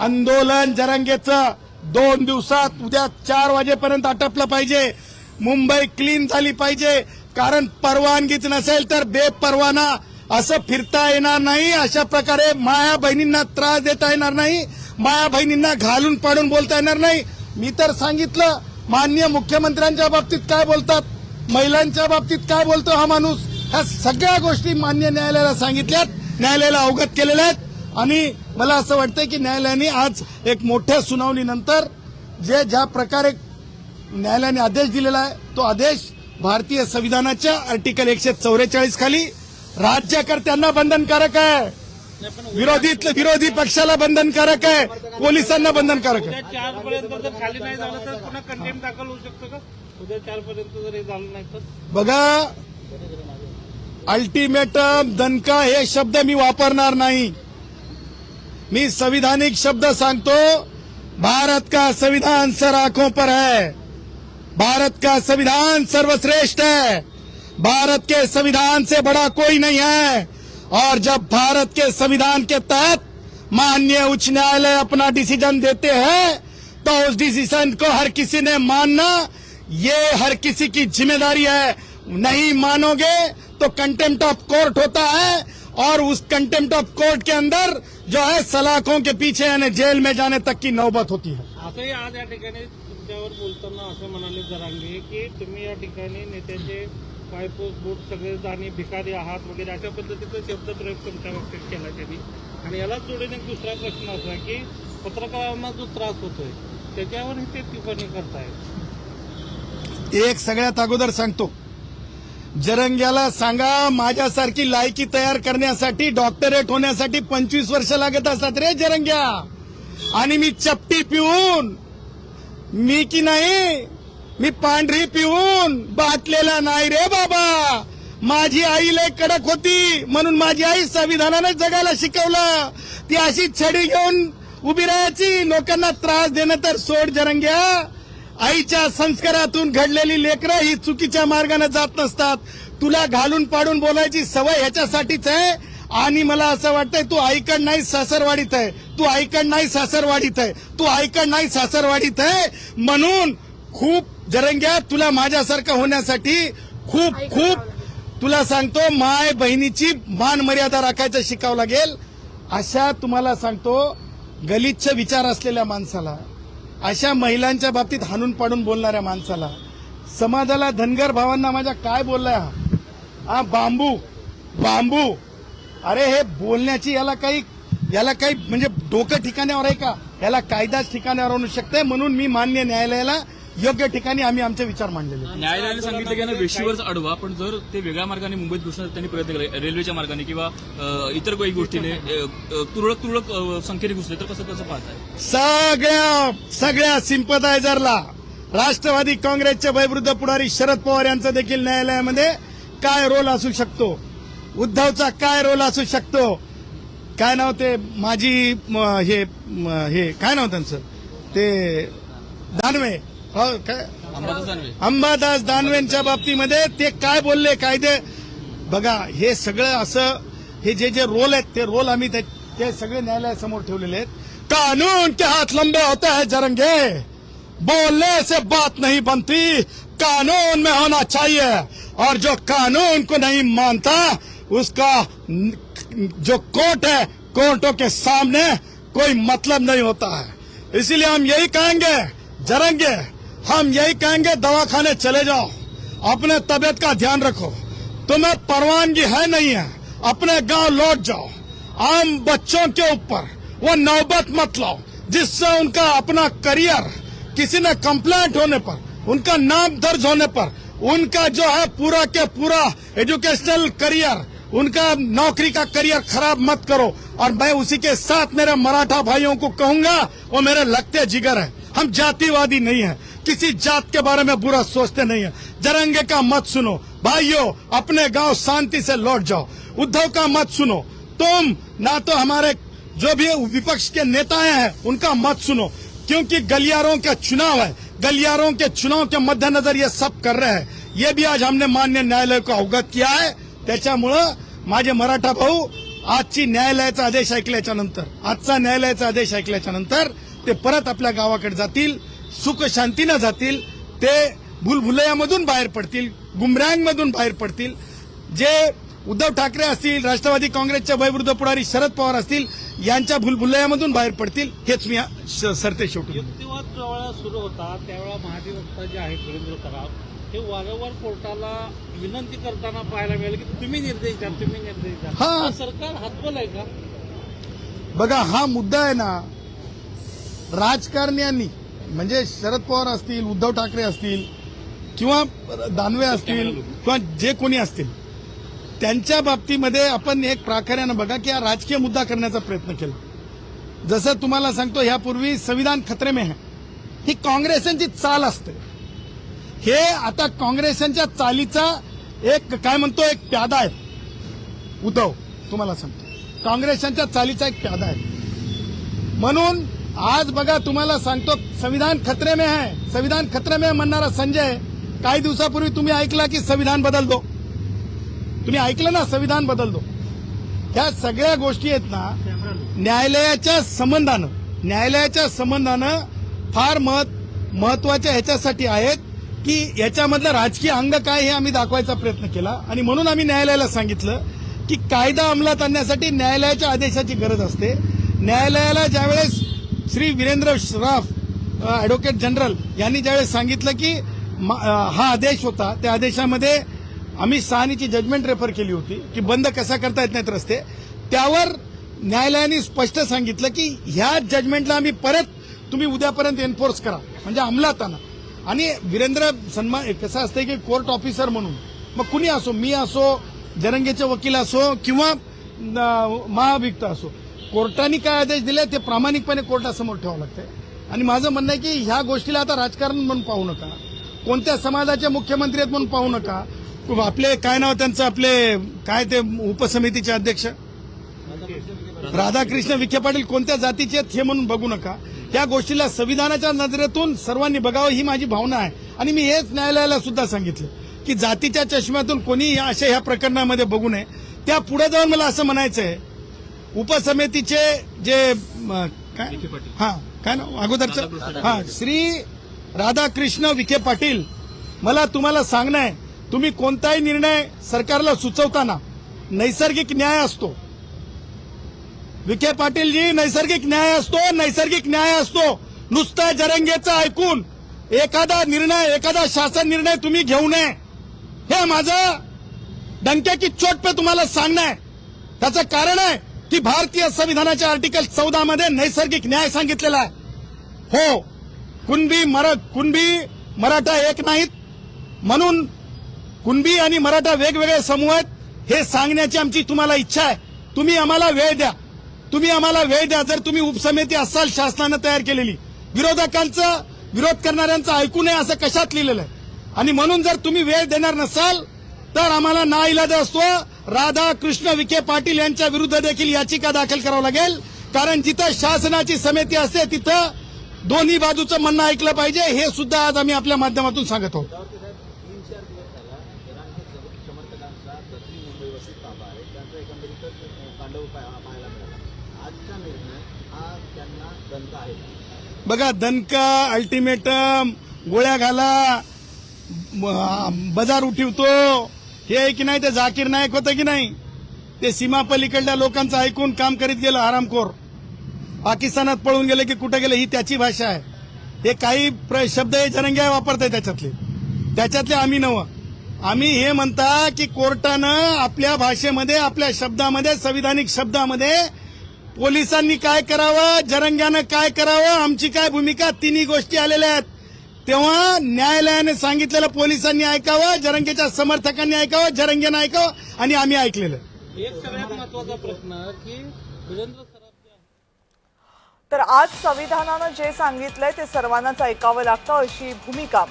आंदोलन जरांगेचं 2 दिवसात उद्या 4 वाजेपर्यंत आटपलं पाहिजे. मुंबई क्लीन झाली पाहिजे. कारण परवानगीच नसेल तर बेपरवाना असं फिरता येणार नाही. अशा प्रकारे माया बहिणींना त्रास देता येणार नाही. माया बहिणींना घालून पाडून बोलता येणार नाही. मी तर सांगितलं, माननीय मुख्यमंत्र्यांच्या बाबतीत काय बोलतात, महिलांच्या बाबतीत काय बोलतो हा माणूस, ह्या सगळ्या गोष्टी मान्य न्यायालयाला सांगितल्यात, न्यायालयाला अवगत केलेल्या आहेत. आणि मला असं वाटतं की न्यायालयाने आज एक मोठ्या सुनावणीनंतर ज्या प्रकारे न्यायालयाने आदेश दिलेला आहे, तो आदेश भारतीय संविधानाच्या आर्टिकल 144 खाली राज्यकर्त्यांना बंधनकारक आहे, विरोधी पक्षाला बंधनकारक आहे, पोलिसांना बंधनकारक आहे. 4 पर्यंत जर खाली नाही झालं तर पुन्हा कंटेम दाखल होऊ शकतो का? उद्या 4 पर्यंत जर हे झालं नाही तर बघा, अल्टिमेटम दणका हे शब्द मी वापरणार नाही. मी संविधानिक शब्द सांगतो. भारत का संविधान सर आंखों पर है. भारत का संविधान सर्वश्रेष्ठ है. भारत के संविधान से बड़ा कोई नहीं है. और जब भारत के संविधान के तहत माननीय उच्च न्यायालय अपना डिसीजन देते हैं तो उस डिसीजन को हर किसी ने मानना, ये हर किसी की जिम्मेदारी है. नहीं मानोगे तो कंटेम्प्ट ऑफ कोर्ट होता है और उस कंटेम्प्ट ऑफ कोर्ट के अंदर जो है सलाखों के पीछे यानी जेल में जाने तक की नौबत होती है. असंही आज या ठिकाणी तुमच्यावर बोलताना असं म्हणाले जरांगे की तुम्ही या ठिकाणी नेत्याचे पायपोस बूट सगळे जाणे भिकारी आहात वगैरे अशा पद्धतीचा शब्दप्रयोग तुमच्या बाबतीत केला त्यांनी. आणि यालाच जोडून एक दुसरा प्रश्न असा की पत्रकारांना जो त्रास होतोय त्याच्यावरही ते टिप्पणी करतायत. एक सगळ्यात अगोदर सांगतो, जरंग्याला सांगा माझ्यासारखी लायकी तयार करण्यासाठी, डॉक्टरेट होण्यासाठी 25 वर्ष लागत असतात रे जरंग्या. आणि मी चपटी पिऊन, मी की नाही, मी पांढरी पिऊन बाटलेला नाही रे बाबा. माझी आई लय कडक होती म्हणून माझी आई संविधानाने जगायला शिकवलं. ती अशी छडी घेऊन उभी राहायची. लोकांना त्रास देणं तर सोड जरंग्या. आईच्या संस्कारातून घडलेली लेकरं ही चुकीच्या मार्गाने जात नसतात. तुला घालून पाडून बोलायची सवय ह्याच्यासाठीच आहे. आणि मला असं वाटतंय तू आईकड नाही सासरवाडीत आहे, तू आईकड नाही सासरवाडीत आहे, तू आईकड नाही सासरवाडीत आहे. म्हणून खूप जरंग्या, तुला माझ्यासारखं होण्यासाठी खूप तुला सांगतो माय बहिणीची मान मर्यादा राखायचं शिकावं लागेल. अशा तुम्हाला सांगतो गलिच्छ विचार असलेल्या माणसाला, अशा महिलांच्या बाबतीत हाणून पाडून बोलणाऱ्या माणसाला, समाजाला, धनगर भावांना माझ्या काय बोललाय हा बांबू. अरे हे बोलण्याची याला काही म्हणजे डोकं ठिकाण्यावर आहे का? याला कायदाच ठिकाण्यावर आणू शकते. म्हणून मी मान्य न्यायालयाला योग्य ठिकाणी आम्ही आमचे विचार मांडलेले. न्यायालयाने सांगितलं की वेशीवरच अडवा, पण जर ते वेगळ्या मार्गाने मुंबईत घुसण्याचा त्यांनी प्रयत्न केला, रेल्वेच्या मार्गाने किंवा इतर काही गोष्टीने तुरळक संख्येने घुसले तर कसं पाहताय? सगळ्या सिम्पथायझरला राष्ट्रवादी काँग्रेसचे वयोवृद्ध पुढारी शरद पवार यांचा देखील न्यायालयामध्ये काय रोल असू शकतो, उद्धवचा काय रोल असू शकतो. काय नाव ते माझी हे काय नाव त्यांचं ते दानवे, हो काय अंबादास दानवेंच्या बाबतीमध्ये ते काय बोलले कायदे बघा. हे सगळं असं हे जे रोल आहेत ते रोल आम्ही ते सगळे न्यायालयासमोर ठेवलेले आहेत. कानून के हाथ लंबे होते हैं जरंगे, बोलने से बात नहीं बनती, कानून में होना चाहिए. और जो कानून को नहीं मानता उसका जो कोर्ट है, कोर्टों के सामने कोई मतलब नहीं होता है. इसलिए हम यही कहेंगे जरंगे, हम यही कहेंगे दवाखाने चले जाओ, अपने तबीयत का ध्यान रखो. तुम्हें परवानगी है नहीं है, अपने गांव लौट जाओ. आम बच्चों के ऊपर वो नौबत मत लाओ जिससे उनका अपना करियर, किसी ने कंप्लेंट होने पर, उनका नाम दर्ज होने पर, उनका जो है पूरा के पूरा एजुकेशनल करियर, उनका नौकरी का करियर खराब मत करो. और मैं उसी के साथ मेरे मराठा भाइयों को कहूंगा, वो मेरे लगते जिगर है. हम जातिवादी नहीं है, किसी जात के बारे में बुरा सोचते नहीं है. जरंगे का मत सुनो भाइयों, अपने गांव शांति से लौट जाओ. उद्धव का मत सुनो तुम, ना तो हमारे जो भी विपक्ष के नेता हैं उनका मत सुनो, क्योंकि गलियारों का चुनाव है. गलियारों के चुनाव के मद्देनजर ये सब कर रहे हैं. ये भी आज हमने मान्य न्यायालय को अवगत किया है. त्याच्यामुळं माझे मराठा भाऊ आजचा न्यायालयाचा आदेश ऐकल्याच्या नंतर ते परत आपल्या गावाकडे जातील, सुख शांतीनं जातील, ते भूलभुलैयामधून बाहेर पडतील, गुमरांगमधून बाहेर पडतील. जे उद्धव ठाकरे असतील, राष्ट्रवादी काँग्रेसचे वयोवृद्ध पुढारी शरद पवार असतील, यांच्या भूलभुलैयामधून बाहेर पडतील, हेच मी सरते शेवटी. युक्तिवाद ज्यावेळेला सुरू होता त्यावेळेला महाधिवक्ता जे आहेत वीरेंद्र सराफ हे वारंवार कोर्टाला विनंती करताना पाहायला मिळालं की तुम्ही निर्देश द्या. हा. सरकार हातबल आहे का? बघा, हा मुद्दा आहे ना, राजकारण्यांनी म्हणजे शरद पवार असतील, उद्धव ठाकरे असतील किंवा दानवे असतील किंवा जे कोणी असतील, त्यांच्या बाबतीमध्ये आपण एक प्राकार्यानं बघा की हा राजकीय मुद्दा करण्याचा प्रयत्न केला. जसं तुम्हाला सांगतो, ह्यापूर्वी संविधान खतरे में है, ही काँग्रेसांची चाल असते. हे आता काँग्रेसांच्या चालीचा एक काय म्हणतो, एक प्यादा आहे उद्धव. तुम्हाला सांगतो, काँग्रेसांच्या चालीचा एक प्यादा आहे. म्हणून आज बघा, तुम्हाला सांगतो, संविधान खतरे में है, संविधान खतरे में म्हणणारा संजय काही दिवसापूर्वी तुम्ही ऐकला की संविधान बदल दो. तुम्ही ऐकलं ना, संविधान बदल दो. ह्या सगळ्या गोष्टी आहेत ना, न्यायालयाच्या संबंधानं फार महत्वाच्या ह्याच्यासाठी आहेत की याच्यामधलं राजकीय अंग काय हे आम्ही दाखवायचा प्रयत्न केला. आणि म्हणून आम्ही न्यायालयाला सांगितलं की कायदा अंमलात आणण्यासाठी न्यायालयाच्या आदेशाची गरज असते. न्यायालयाला ज्यावेळेस श्री वीरेंद्र सराफ ऍडव्होकेट जनरल यांनी ज्यावेळेस सांगितलं की हा आदेश होता, त्या आदेशामध्ये आम्ही साहानीची जजमेंट रेफर केली होती की बंद कसा करता येत नाहीत रस्ते, त्यावर न्यायालयाने स्पष्ट सांगितलं की ह्या जजमेंटला आम्ही परत तुम्ही उद्यापर्यंत एन्फोर्स करा, म्हणजे अंमलात आणा. आणि वीरेंद्र सन्मान कसं असतं की कोर्ट ऑफिसर म्हणून मग कुणी असो, मी असो, जरंगेचे वकील असो किंवा महाभियुक्त असो, कोर्टाने काय आदेश दिले ते प्रामाणिकपणे कोर्टासमोर ठेवावं लागतंय. आणि माझं म्हणणं आहे की ह्या गोष्टीला आता राजकारण म्हणून पाहू नका, कोणत्या समाजाचे मुख्यमंत्री आहेत म्हणून पाहू नका. आपले काय नाव त्यांचं, आपले काय ते उपसमितीचे अध्यक्ष राधाकृष्ण विखे पाटील कोणत्या जातीचे आहेत हे म्हणून बघू नका. या गोष्टीला संविधानाच्या नजरेतून सर्वांनी बघावं, ही माझी भावना आहे. आणि मी हेच न्यायालयाला सुद्धा सांगितलं की जातीच्या चष्म्यातून कोणी अशा ह्या प्रकरणामध्ये बघू नये. त्या पुढे जाऊन मला असं म्हणायचं आहे, उपसमितीचे जे काय काय नाव अगोदरचं श्री राधाकृष्ण विखे पाटील, मला तुम्हाला सांगणं आहे, तुम्ही कोणताही निर्णय सरकारला सुचवताना नैसर्गिक न्याय असतो. विखे पाटीलजी, नैसर्गिक न्याय असतो. नुसतं जरंगेचं ऐकून एखादा शासन निर्णय तुम्ही घेऊ नये, हे माझं डंक्याची चोट पे तुम्हाला सांगणं आहे. त्याचं कारण आहे की भारतीय संविधानाच्या आर्टिकल 14 मध्ये नैसर्गिक न्याय सांगितलेला आहे. हो, कुणबी मराठा एक नाहीत, म्हणून कुणबी आणि मराठा वेगवेगळे समूह आहेत हे सांगण्याची आमची तुम्हाला इच्छा आहे. तुम्ही आम्हाला वेळ द्या. जर तुम्ही उपसमिती असाल शासनानं तयार केलेली, विरोध करणाऱ्यांचं ऐकू नये असं कशात लिहिलेलं आहे. आणि म्हणून जर तुम्ही वेळ देणार नसाल तर आम्हाला नाईलाज असतो, राधाकृष्ण विखे पाटील यांच्या विरुद्ध देखील याचिका दाखल करावं लागेल. कारण जिथं शासनाची समिती असते तिथं दोन्ही बाजूचं म्हणणं ऐकलं पाहिजे, हे सुद्धा आज आम्ही आपल्या माध्यमातून सांगत आहोत. बघा, दणका, अल्टिमेटम, गोळ्या घाला, बाजार उठवतो, हे की नाही ते जाकीर नायक होतं की नाही, ते सीमा पलीकडल्या लोकांचं ऐकून काम करीत गेलं हरामखोर. पाकिस्तानात पळून गेले की कुठे गेले, ही त्याची भाषा आहे. हे काही शब्द हे जरंगे वापरताय त्याच्यातले आम्ही नवं. आम्ही हे म्हणता की कोर्टानं आपल्या भाषेमध्ये, आपल्या शब्दामध्ये, संविधानिक शब्दामध्ये पोलिसांनी काय करावं, जरंग्यानं काय करावं, आमची काय भूमिका, तिन्ही गोष्टी आलेल्या आहेत. तेव्हा न्यायालयाने सांगितलेलं पोलिसांनी ऐकावं, जरंगेच्या समर्थकांनी ऐकावं, जरंग्यानं ऐकावं, आणि आम्ही ऐकलेलं. एक सगळ्यात महत्वाचा प्रश्न की वीरेंद्र सराफ तर आज संविधानानं जे सांगितलंय ते सर्वांनाच ऐकावं लागतं अशी भूमिका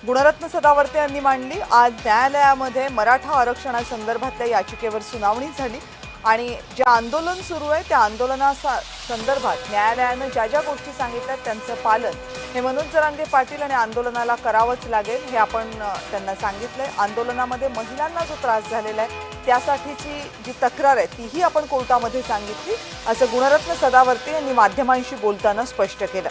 गुणरत्न सदावर्ते यांनी मांडली. आज न्यायालयामध्ये मराठा आरक्षणासंदर्भातल्या याचिकेवर सुनावणी झाली आणि जे आंदोलन सुरू आहे त्या आंदोलनासंदर्भात न्यायालयानं ज्या ज्या गोष्टी सांगितल्यात त्यांचं पालन हे मनोज जरांगे पाटील आणि आंदोलनाला करावंच लागेल हे आपण त्यांना सांगितलंय. आंदोलनामध्ये महिलांना जो त्रास झालेला आहे त्यासाठीची जी तक्रार आहे तीही आपण कोर्टामध्ये सांगितली, असं गुणरत्न सदावर्ते यांनी माध्यमांशी बोलताना स्पष्ट केलं.